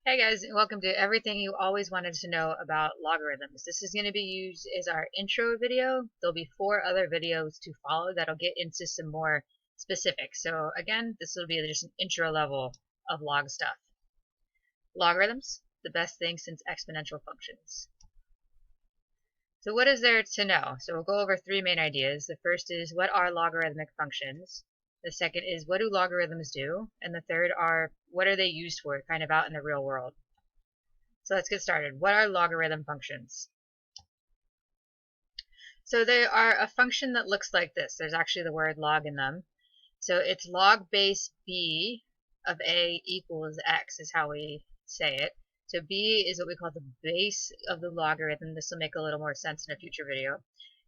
Hey guys, and welcome to everything you always wanted to know about logarithms. This is going to be used as our intro video. There'll be 4 other videos to follow that'll get into some more specifics. So again, this will be just an intro level of log stuff. Logarithms, the best thing since exponential functions. So what is there to know? So we'll go over 3 main ideas. The first is, what are logarithmic functions? The second is, what do logarithms do? And the third are, what are they used for, kind of out in the real world? So let's get started. What are logarithm functions? So they are a function that looks like this. There's actually the word log in them. So it's log base b of a equals x is how we say it. So b is what we call the base of the logarithm. This will make a little more sense in a future video.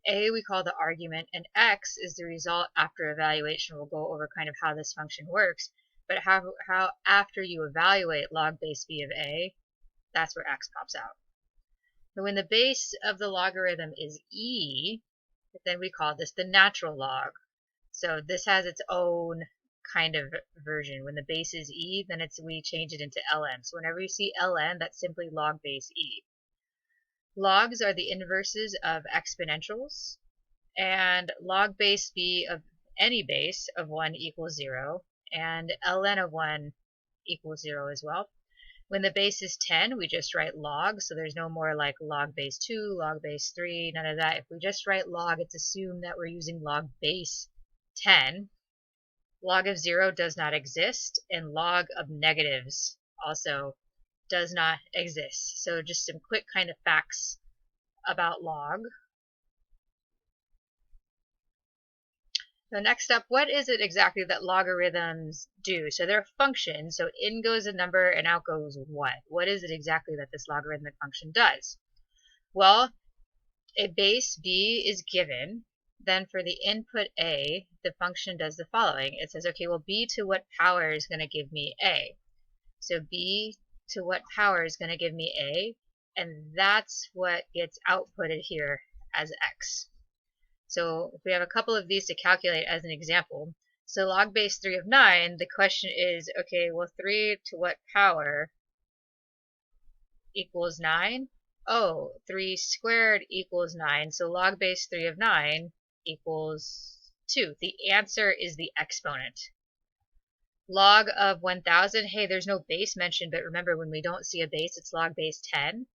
A we call the argument, and x is the result after evaluation. We'll go over kind of how this function works. But how after you evaluate log base b of a, that's where x pops out. So when the base of the logarithm is e, then we call this the natural log. So this has its own kind of version. When the base is e, then we change it into ln. So whenever you see ln, that's simply log base e. Logs are the inverses of exponentials, and log base b of any base of 1 equals 0, and ln of 1 equals 0 as well. When the base is 10, we just write log, so there's no more like log base 2, log base 3, none of that. If we just write log, it's assumed that we're using log base 10. Log of 0 does not exist, and log of negatives also does not exist. So just some quick kind of facts about log. So next up, what is it exactly that logarithms do? So they're functions. So in goes a number and out goes what? What is it exactly that this logarithmic function does? Well, a base b is given. Then for the input a, the function does the following. It says, okay, well, b to what power is going to give me a? So b to what power is going to give me a? And that's what gets outputted here as x. So if we have a couple of these to calculate as an example, so log base 3 of 9, the question is, okay, well, 3 to what power equals 9? Oh, 3 squared equals 9, so log base 3 of 9 equals 2. The answer is the exponent. Log of 1000, hey, there's no base mentioned, but remember, when we don't see a base, it's log base 10.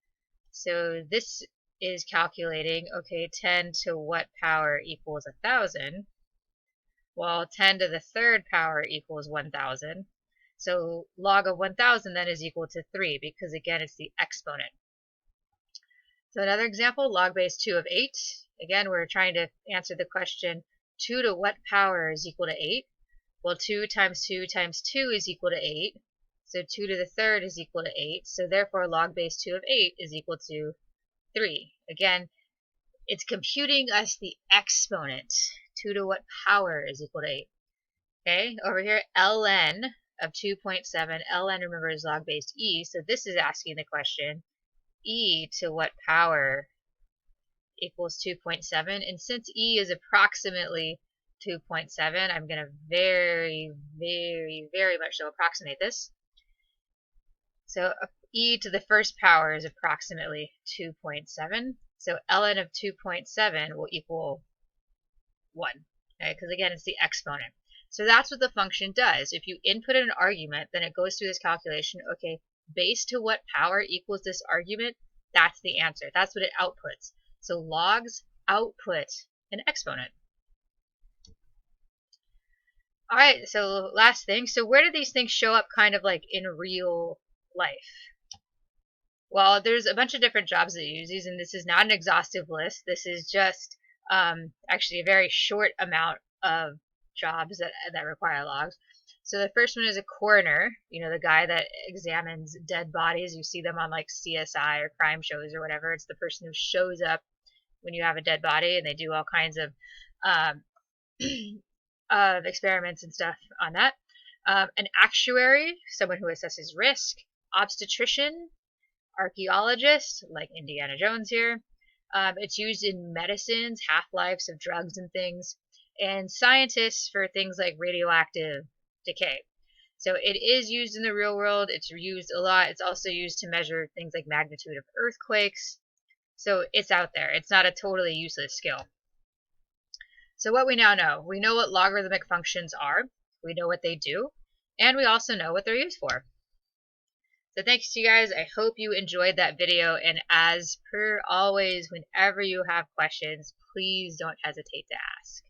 So this is calculating, okay, 10 to what power equals 1000? Well, 10 to the third power equals 1000. So log of 1000 then is equal to 3, because again, it's the exponent. So another example, log base 2 of 8. Again, we're trying to answer the question, 2 to what power is equal to 8? Well, 2 times 2 times 2 is equal to 8. So 2 to the third is equal to 8. So therefore, log base 2 of 8 is equal to 3. Again, it's computing us the exponent. 2 to what power is equal to 8? Okay, over here, ln of 2.7. ln, remember, is log base e. So this is asking the question, e to what power equals 2.7? And since e is approximately 2.7, I'm going to very, very, very much so approximate this. So e to the first power is approximately 2.7. So ln of 2.7 will equal 1, okay? Because again, it's the exponent. So that's what the function does. If you input an argument, then it goes through this calculation. Okay, base to what power equals this argument? That's the answer. That's what it outputs. So logs output an exponent. All right, so last thing. So where do these things show up kind of like in real life? Well, there's a bunch of different jobs that use these, and this is not an exhaustive list. This is just actually a very short amount of jobs that require logs. So the first one is a coroner, you know, the guy that examines dead bodies. You see them on like CSI or crime shows or whatever. It's the person who shows up when you have a dead body, and they do all kinds of experiments and stuff on that. An actuary, someone who assesses risk. Obstetrician, archaeologist, like Indiana Jones here. It's used in medicines, half-lives of drugs and things, and scientists for things like radioactive decay. So it is used in the real world. It's used a lot. It's also used to measure things like magnitude of earthquakes. So it's out there. It's not a totally useless skill. So what we now know, we know what logarithmic functions are, we know what they do, and we also know what they're used for. So thanks to you guys. I hope you enjoyed that video, and as per always, whenever you have questions, please don't hesitate to ask.